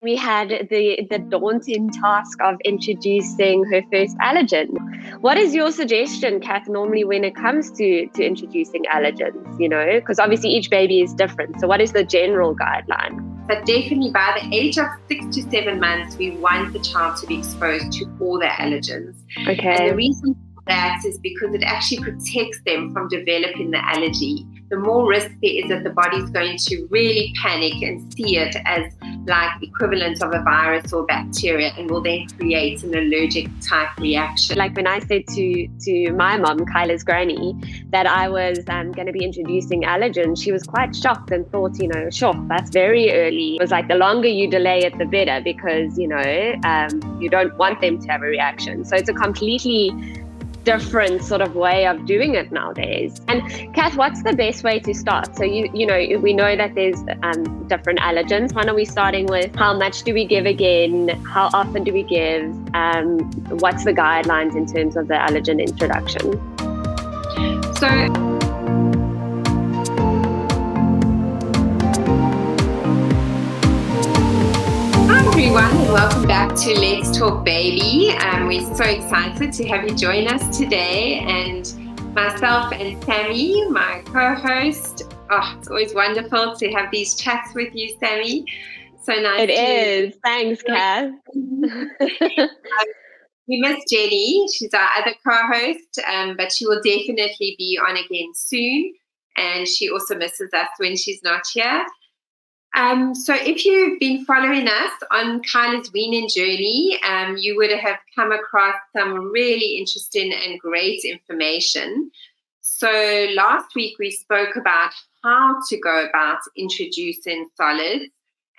we had the daunting task of introducing her first allergen. What is your suggestion, Kath, normally when it comes to introducing allergens, because obviously each baby is different. So what is the general guideline? But definitely by the age of 6 to 7 months, we want the child to be exposed to all the allergens. Okay. And the reason for that is because it actually protects them from developing the allergy. The more risk there is that the body's going to really panic and see it as like equivalent of a virus or bacteria and will then create an allergic type reaction. Like when I said to my mom, Kyla's granny, that I was going to be introducing allergens, she was quite shocked and thought, sure, that's very early. It was like the longer you delay it, the better, because, you don't want them to have a reaction. So it's a completely different sort of way of doing it nowadays. And Kath, what's the best way to start? So we know that there's different allergens. When are we starting with? How much do we give again? How often do we give? What's the guidelines in terms of the allergen introduction? So everyone, and welcome back to Let's Talk Baby. We're so excited to have you join us today, and myself and Sammy, my co-host. Oh, it's always wonderful to have these chats with you, Sammy. So nice. It is. Thanks, Kath. We miss Jenny. She's our other co-host, but she will definitely be on again soon. And she also misses us when she's not here. So if you've been following us on Kyla's Weaning journey, you would have come across some really interesting and great information. So last week we spoke about how to go about introducing solids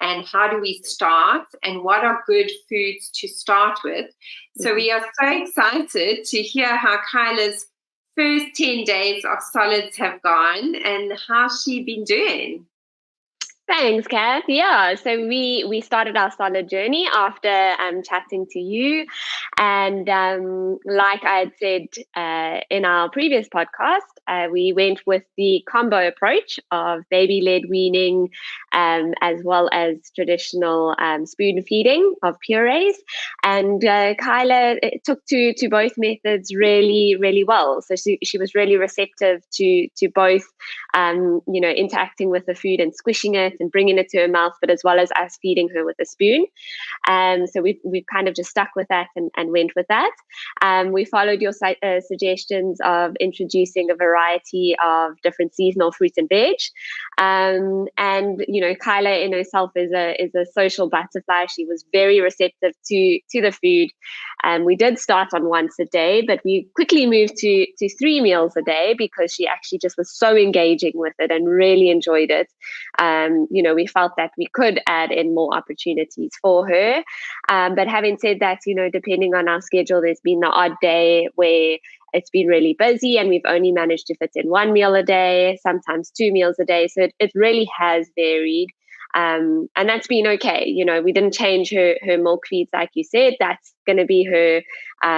and how do we start and what are good foods to start with. So we are so excited to hear how Kyla's first 10 days of solids have gone and how she's been doing. Thanks, Kath. Yeah, so we started our solid journey after chatting to you. And like I had said in our previous podcast, we went with the combo approach of baby-led weaning as well as traditional spoon feeding of purees. And Kyla took to both methods really, really well. So she was really receptive to both, interacting with the food and squishing it and bringing it to her mouth, but as well as us feeding her with a spoon. So we've kind of just stuck with that and went with that. We followed your suggestions of introducing a variety of different seasonal fruits and veg. And Kyla in herself is a social butterfly. She was very receptive to the food. We did start on once a day, but we quickly moved to 3 meals a day because she actually just was so engaging with it and really enjoyed it. We felt that we could add in more opportunities for her. But having said that, depending on our schedule, there's been the odd day where it's been really busy and we've only managed to fit in 1 meal a day, sometimes 2 meals a day. So it really has varied. And that's been okay. We didn't change her milk feeds, like you said. That's going to be her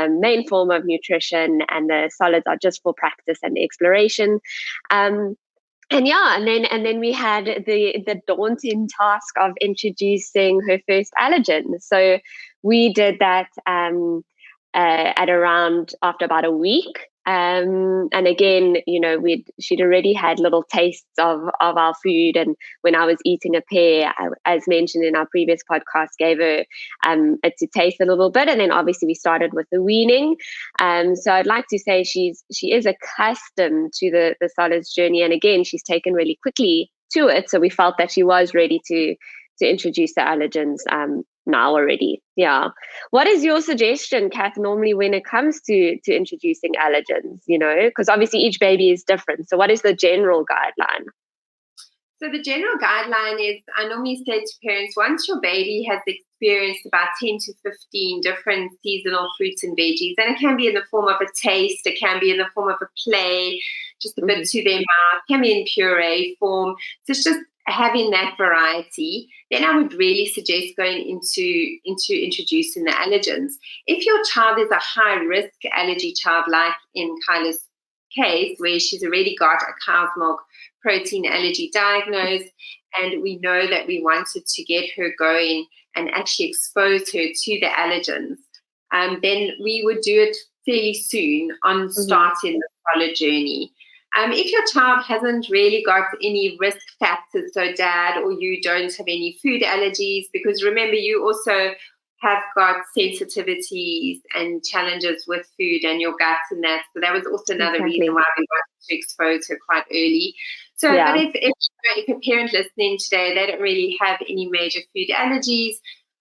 main form of nutrition, and the solids are just for practice and exploration. And then we had the daunting task of introducing her first allergen. So we did that at around after about a week. And again, she'd already had little tastes of our food. And when I was eating a pear, as mentioned in our previous podcast, gave her it to taste a little bit. And then obviously we started with the weaning. So I'd like to say she is accustomed to the solids journey. And again, she's taken really quickly to it. So we felt that she was ready to introduce the allergens now already. Yeah. What is your suggestion, Kath, normally when it comes to introducing allergens, because obviously each baby is different. So what is the general guideline? So the general guideline is, I normally say to parents, once your baby has experienced about 10 to 15 different seasonal fruits and veggies, and it can be in the form of a taste, it can be in the form of a play, just a bit to their mouth, can be in puree form. So it's just having that variety, then I would really suggest going into introducing the allergens. If your child is a high-risk allergy child, like in Kyla's case, where she's already got a cow's milk protein allergy diagnosed, and we know that we wanted to get her going and actually expose her to the allergens, then we would do it fairly soon on starting the solid journey. If your child hasn't really got any risk factors, so dad or you don't have any food allergies, because remember, you also have got sensitivities and challenges with food and your gut and that. So that was also another reason why we wanted to expose her quite early. So, but if a parent listening today, they don't really have any major food allergies,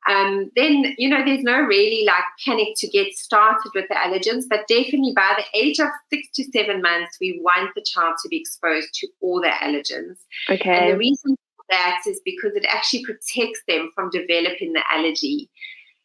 then, there's no really panic to get started with the allergens, but definitely by the age of 6 to 7 months, we want the child to be exposed to all the allergens. Okay. And the reason for that is because it actually protects them from developing the allergy.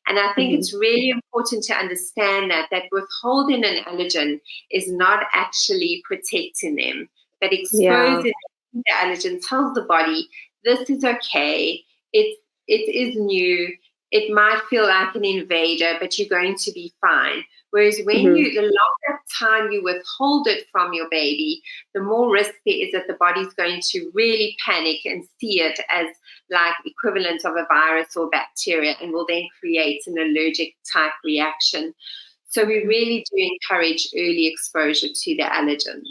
And I think it's really important to understand that withholding an allergen is not actually protecting them, but exposing the allergen tells the body, this is okay, it is new, it might feel like an invader, but you're going to be fine. Whereas when the longer time you withhold it from your baby, the more risk there is that the body's going to really panic and see it as equivalent of a virus or bacteria, and will then create an allergic type reaction. So we really do encourage early exposure to the allergens.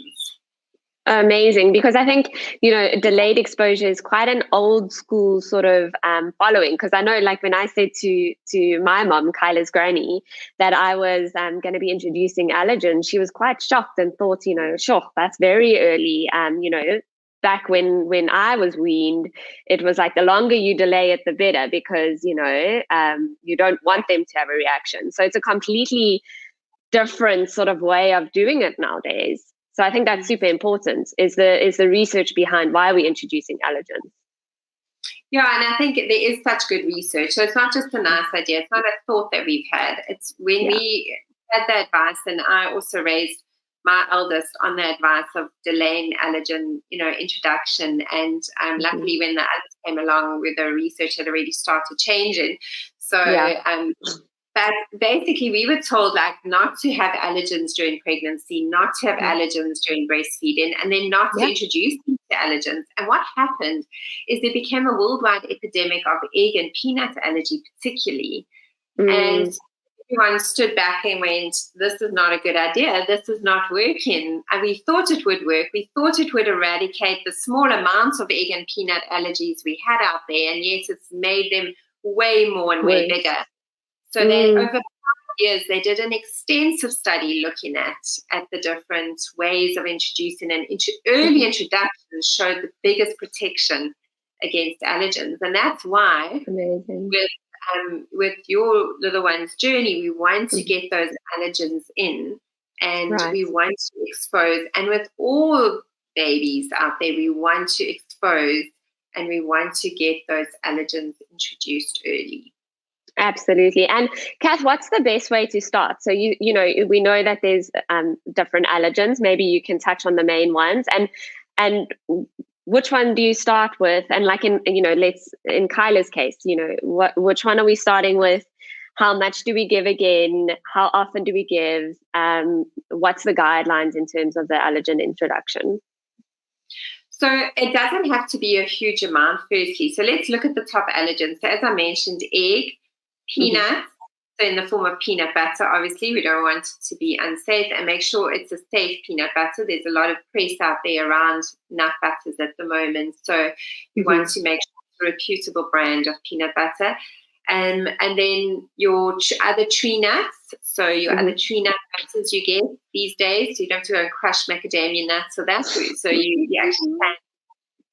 Amazing, because I think, delayed exposure is quite an old school sort of following, because I know when I said to my mom, Kyla's granny, that I was going to be introducing allergens, she was quite shocked and thought, sure, that's very early. Back when I was weaned, it was the longer you delay it, the better, because, you don't want them to have a reaction. So it's a completely different sort of way of doing it nowadays. So I think that's super important, is the research behind why we're introducing allergens. Yeah, and I think there is such good research. So it's not just a nice idea. It's not a thought that we've had. It's when we had the advice, and I also raised my eldest on the advice of delaying allergen, introduction. And luckily when the others came along, with the research had already started changing. So but basically, we were told not to have allergens during pregnancy, not to have allergens during breastfeeding, and then not to introduce them to allergens. And what happened is there became a worldwide epidemic of egg and peanut allergy, particularly. And everyone stood back and went, this is not a good idea. This is not working. And we thought it would work. We thought it would eradicate the small amounts of egg and peanut allergies we had out there. And yes, it's made them way more and way bigger. So they, over 5 years, they did an extensive study looking at the different ways of introducing, and early introductions showed the biggest protection against allergens. And that's why with your little one's journey, we want to get those allergens in, and we want to expose. And with all babies out there, we want to expose, and we want to get those allergens introduced early. Absolutely. And Kath, what's the best way to start? So we know that there's different allergens. Maybe you can touch on the main ones, and which one do you start with? And in Kyla's case, which one are we starting with? How much do we give again? How often do we give? What's the guidelines in terms of the allergen introduction? So it doesn't have to be a huge amount, firstly. So let's look at the top allergens. So as I mentioned, egg, peanuts, so in the form of peanut butter, obviously, we don't want it to be unsafe, and make sure it's a safe peanut butter. There's a lot of press out there around nut butters at the moment. So you want to make sure it's a reputable brand of peanut butter. And then your other tree nuts, so your other tree nut butters you get these days, so you don't have to go and crush macadamia nuts or that. So you actually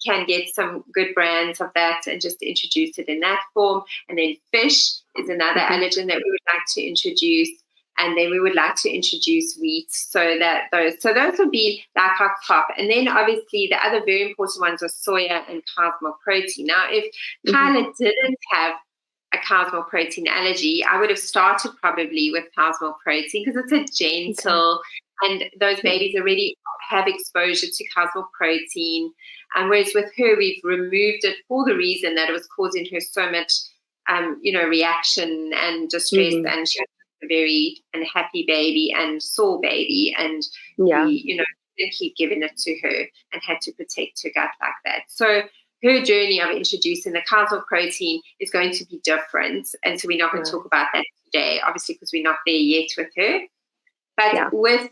can get some good brands of that and just introduce it in that form. And then fish is another allergen that we would like to introduce. And then we would like to introduce wheat, so those would be our top. And then obviously the other very important ones are soya and cow's milk protein. Now, if Kyla didn't have a cow's milk protein allergy, I would have started probably with cow's milk protein, because it's a gentle, and those babies already have exposure to cow's milk protein. And whereas with her, we've removed it for the reason that it was causing her so much, reaction and distress, and she was a very unhappy baby and sore baby, and we, didn't keep giving it to her and had to protect her gut like that. So her journey of introducing the cow's milk protein is going to be different. And so we're not going to talk about that today, obviously, because we're not there yet with her. But with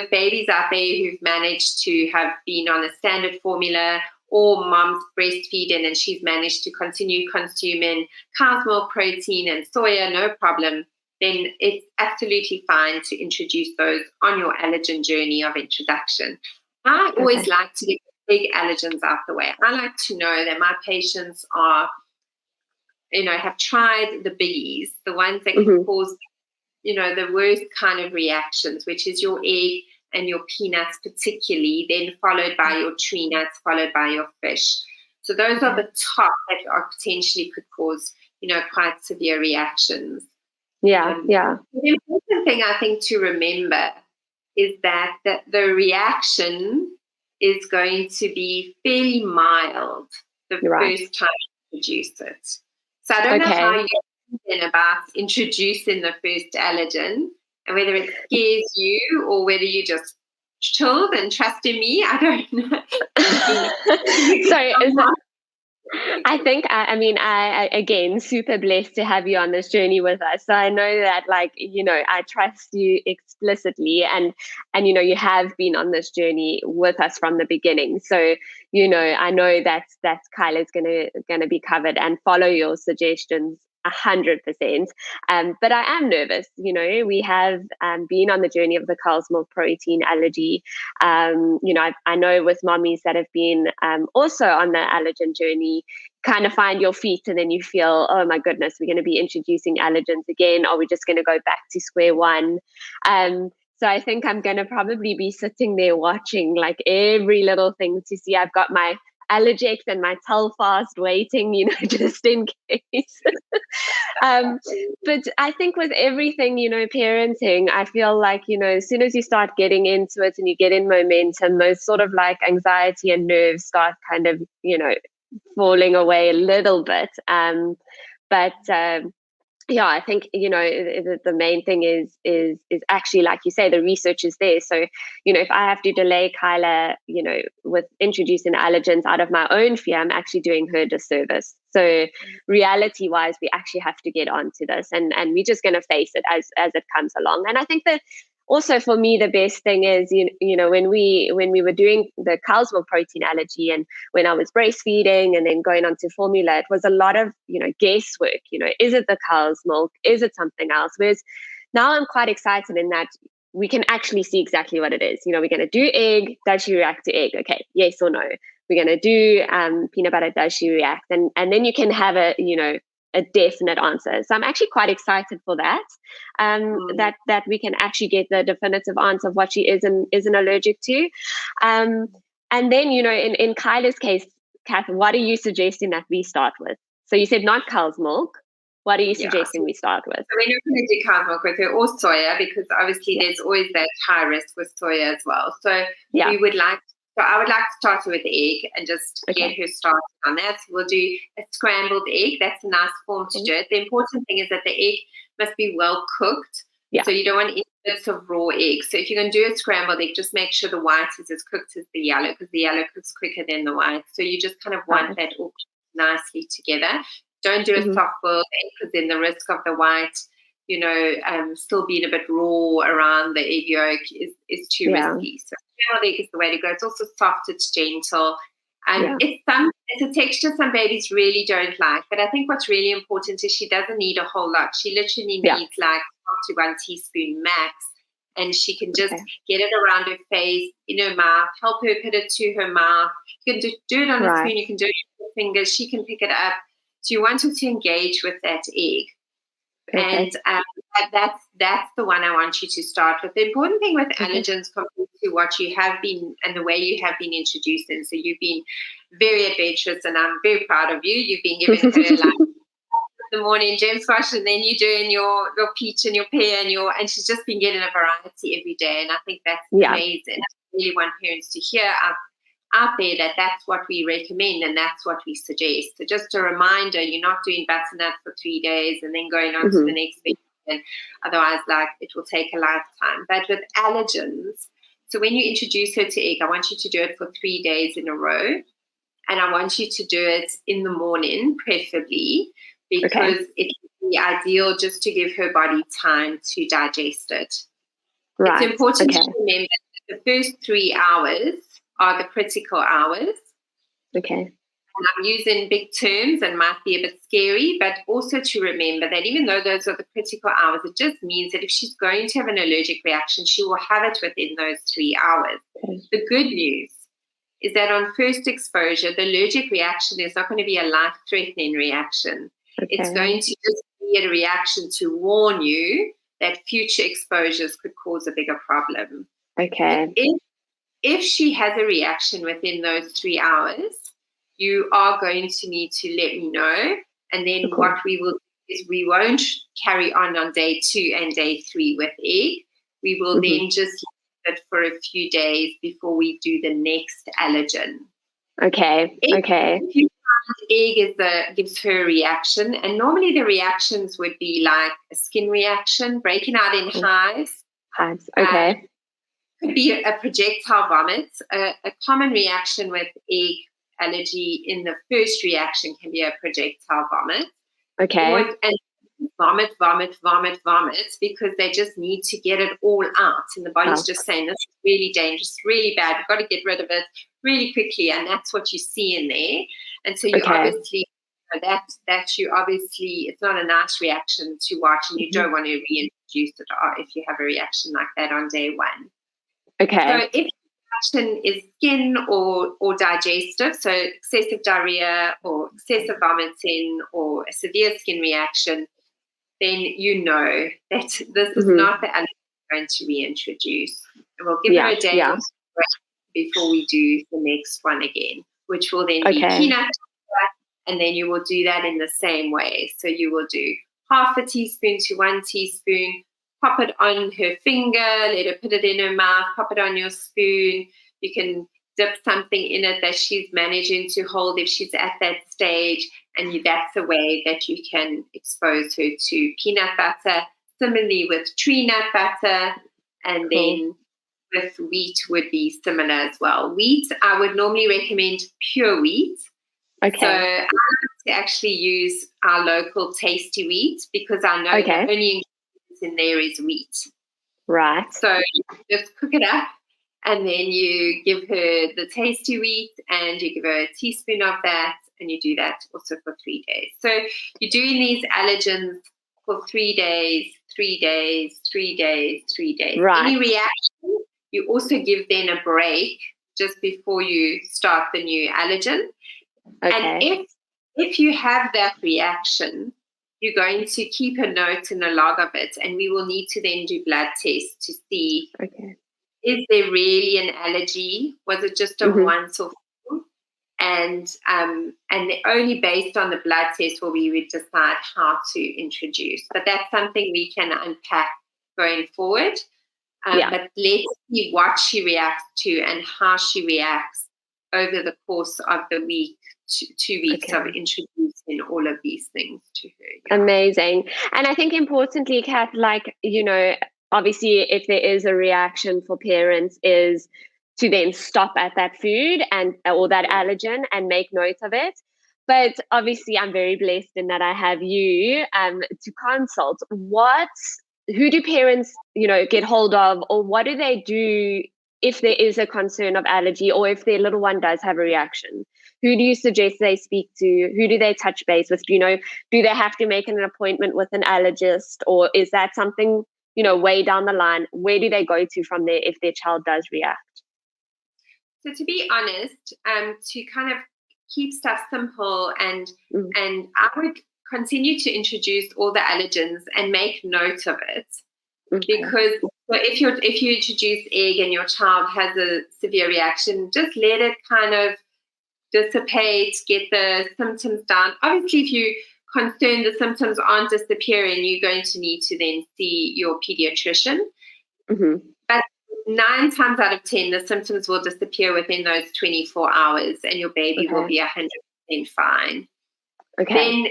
babies out there who've managed to have been on a standard formula, or mom's breastfeeding and she's managed to continue consuming cow's milk protein and soya, no problem, then it's absolutely fine to introduce those on your allergen journey of introduction. I always like to get big allergens out the way. I like to know that my patients are, have tried the biggies, the ones that can cause, the worst kind of reactions, which is your egg and your peanuts particularly, then followed by your tree nuts, followed by your fish. So those are the top that are potentially could cause, quite severe reactions. The important thing I think to remember is that the reaction is going to be fairly mild the first time you introduce it. So I don't know how you're thinking about introducing the first allergen, and whether it scares you or whether you just chilled and trust in me, I don't know. I think, I again, super blessed to have you on this journey with us. So I know that, I trust you explicitly, and you have been on this journey with us from the beginning. So, I know that Kyla's gonna be covered and follow your suggestions 100%. But I am nervous. We have been on the journey of the cow's milk protein allergy. I know with mommies that have been also on the allergen journey, kind of find your feet and then you feel, oh my goodness, we're going to be introducing allergens again. Are we just going to go back to square one? So I think I'm going to probably be sitting there watching like every little thing to see. I've got my allergex and my Telfast waiting, just in case. But I think with everything, parenting, I feel like, as soon as you start getting into it and you get in momentum, those sort of like anxiety and nerves start kind of, falling away a little bit. I think, the main thing is actually, like you say, the research is there. So, if I have to delay Kyla, with introducing allergens out of my own fear, I'm actually doing her disservice. So reality wise, we actually have to get onto this and we're just going to face it as it comes along. And I think that also for me, the best thing is, when we were doing the cow's milk protein allergy and when I was breastfeeding and then going on to formula, it was a lot of, guesswork, is it the cow's milk? Is it something else? Whereas now I'm quite excited in that we can actually see exactly what it is. We're going to do egg. Does she react to egg? Okay. Yes or no. We're going to do peanut butter. Does she react? And then you can have a definite answer. So I'm actually quite excited for that, that we can actually get the definitive answer of what she isn't allergic to. And then, in Kyla's case, Kath, what are you suggesting that we start with? So you said not cow's milk. What are you suggesting we start with? So we're not going to do cow's milk with her or soya, because obviously there's always that high risk with soya as well. So I would like to start her with egg and just get her started on that. So we'll do a scrambled egg. That's a nice form to do it. The important thing is that the egg must be well cooked. Yeah. So you don't want any bits of raw egg. So if you're going to do a scrambled egg, just make sure the white is as cooked as the yellow, because the yellow cooks quicker than the white. So you just kind of want that all nicely together. Don't do a soft boiled egg, because then the risk of the white, still being a bit raw around the egg yolk is too risky. So scrambled egg is the way to go. It's also soft, it's gentle. And it's a texture some babies really don't like. But I think what's really important is she doesn't need a whole lot. She literally needs like up to 1 teaspoon max. And she can just get it around her face, in her mouth, help her put it to her mouth. You can do it on a spoon, you can do it with your fingers. She can pick it up. So you want her to engage with that egg. And that's the one I want you to start with. The important thing with allergens compared to what you have been and the way you have been introducing. So you've been very adventurous, and I'm very proud of you. You've been giving her like the morning gem squash, and then you're doing your peach and your pear and she's just been getting a variety every day. And I think that's amazing. I really want parents to hear out there that that's what we recommend and that's what we suggest. So just a reminder, you're not doing butternut for 3 days and then going on to the next week, and otherwise like it will take a lifetime. But with allergens, so when you introduce her to egg, I want you to do it for 3 days in a row. and I want you to do it in the morning, preferably, because it would be ideal just to give her body time to digest it. Right. It's important to remember that the first 3 hours are the critical hours. Okay. And I'm using big terms and might be a bit scary, but also to remember that even though those are the critical hours, it just means that if she's going to have an allergic reaction, she will have it within those 3 hours. Okay. The good news is that on first exposure, the allergic reaction is not going to be a life-threatening reaction. Okay. It's going to just be a reaction to warn you that future exposures could cause a bigger problem. Okay. If she has a reaction within those 3 hours, you are going to need to let me know. And then what we will do is we won't carry on day 2 and day 3 with egg. We will then just leave it for a few days before we do the next allergen. Okay. If you find egg gives her a reaction, and normally the reactions would be like a skin reaction, breaking out in hives. Hives. Okay. Could be a projectile vomit. A common reaction with egg allergy in the first reaction can be a projectile vomit. Okay. And vomit, because they just need to get it all out. And the body's just saying, this is really dangerous, really bad. We've got to get rid of it really quickly. And that's what you see in there. And so you obviously, it's not a nice reaction to watch, and you don't want to reintroduce it if you have a reaction like that on day 1. Okay. So if the reaction is skin or digestive, so excessive diarrhea or excessive vomiting or a severe skin reaction, then you know that this is not the allergy we're going to reintroduce. And we'll give her a day before we do the next one again, which will then be peanut butter, and then you will do that in the same way. So you will do half a teaspoon to 1 teaspoon, pop it on her finger, let her put it in her mouth, pop it on your spoon. You can dip something in it that she's managing to hold if she's at that stage, and that's a way that you can expose her to peanut butter. Similarly with tree nut butter, and then with wheat would be similar as well. Wheat, I would normally recommend pure wheat. Okay. So I like to actually use our local tasty wheat, because I know the only ingredient in there is wheat. Right. So you just cook it up, and then you give her the tasty wheat, and you give her a teaspoon of that, and you do that also for 3 days. So you're doing these allergens for 3 days, 3 days, 3 days, 3 days. Right. Any reaction, you also give then a break just before you start the new allergen. Okay. And if you have that reaction, you're going to keep a note and a log of it, and we will need to then do blood tests to see, is there really an allergy? Was it just a once or and only based on the blood test will we decide how to introduce. But that's something we can unpack going forward. But let's see what she reacts to and how she reacts over the course of the week, 2 weeks of introducing all of these things to her. Yeah. Amazing. And I think importantly, Kath, obviously if there is a reaction for parents is to then stop at that food or that allergen and make note of it. But obviously I'm very blessed in that I have you to consult. Who do parents, get hold of, or what do they do if there is a concern of allergy, or if their little one does have a reaction? Who do you suggest they speak to? Who do they touch base with? Do they have to make an appointment with an allergist, or is that something, way down the line? Where do they go to from there if their child does react? So to be honest, to kind of keep stuff simple and I would continue to introduce all the allergens and make note of it. Because if you introduce egg and your child has a severe reaction, just let it kind of dissipate, get the symptoms down. Obviously, if you're concerned the symptoms aren't disappearing, you're going to need to then see your pediatrician. But 9 times out of 10, the symptoms will disappear within those 24 hours, and your baby will be 100% fine. Then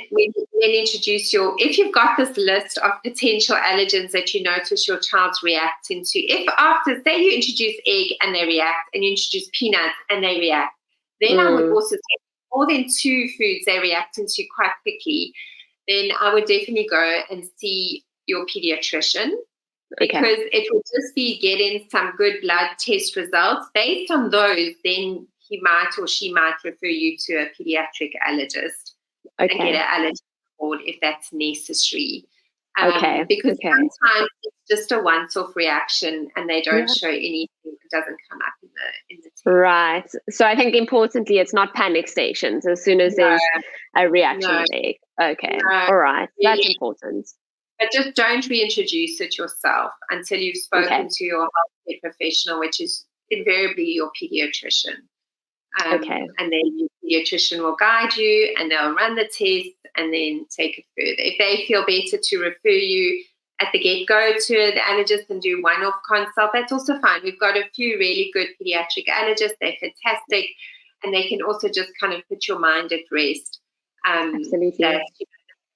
introduce if you've got this list of potential allergens that you notice your child's reacting to, if after, say you introduce egg and they react, and you introduce peanuts and they react, then I would also take more than 2 foods they're reacting to quite quickly, then I would definitely go and see your pediatrician, because it will just be getting some good blood test results. Based on those, then he might or she might refer you to a pediatric allergist and get an allergy board if that's necessary. Because sometimes it's just a once-off reaction and they don't show anything. It doesn't come up in the test. Right. So I think importantly, it's not panic stations as soon as there's a reaction there. Okay. All right. That's important. But just don't reintroduce it yourself until you've spoken to your healthcare professional, which is invariably your pediatrician. And then your pediatrician will guide you and they'll run the test and then take it further. If they feel better to refer you at the get-go to the allergist and do one-off consult, that's also fine. We've got a few really good pediatric allergists. They're fantastic. And they can also just kind of put your mind at rest. Absolutely. That's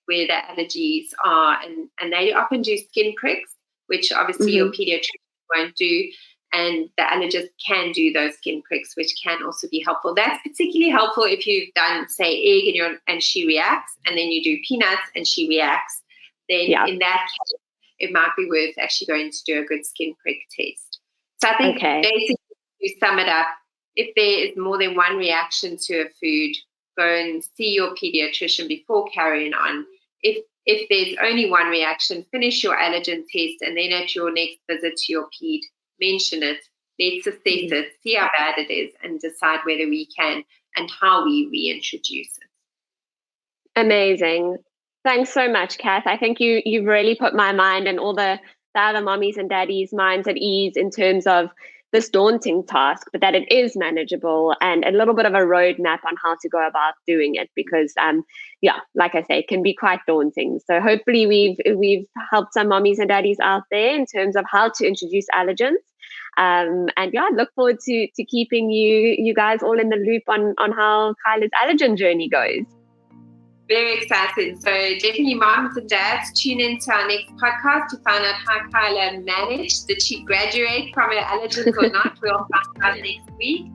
where the allergies are. And they often do skin pricks, which obviously your pediatrician won't do. And the allergist can do those skin pricks, which can also be helpful. That's particularly helpful if you've done, say, egg and she reacts, and then you do peanuts and she reacts. Then in that case, it might be worth actually going to do a good skin prick test. So I think basically, to sum it up, if there is more than one reaction to a food, go and see your pediatrician before carrying on. If there's only one reaction, finish your allergen test, and then at your next visit to your ped, mention it, let's assess it, see how bad it is, and decide whether we can and how we reintroduce it. Amazing. Thanks so much, Kath. I think you've really put my mind and all the other mommies and daddies' minds at ease in terms of this daunting task, but that it is manageable, and a little bit of a roadmap on how to go about doing it, because like I say, it can be quite daunting. So hopefully we've helped some mommies and daddies out there in terms of how to introduce allergens. And I look forward to keeping you guys all in the loop on how Kyla's allergen journey goes. Very exciting. So definitely, moms and dads, tune into our next podcast to find out how Kyla managed. Did she graduate from her allergens or not? We'll find out next week.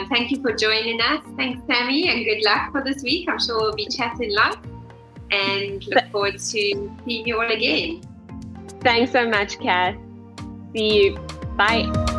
Thank you for joining us. Thanks, Sammy, and good luck for this week. I'm sure we'll be chatting lots, and look forward to seeing you all again. Thanks so much, Kath. See you. Bye.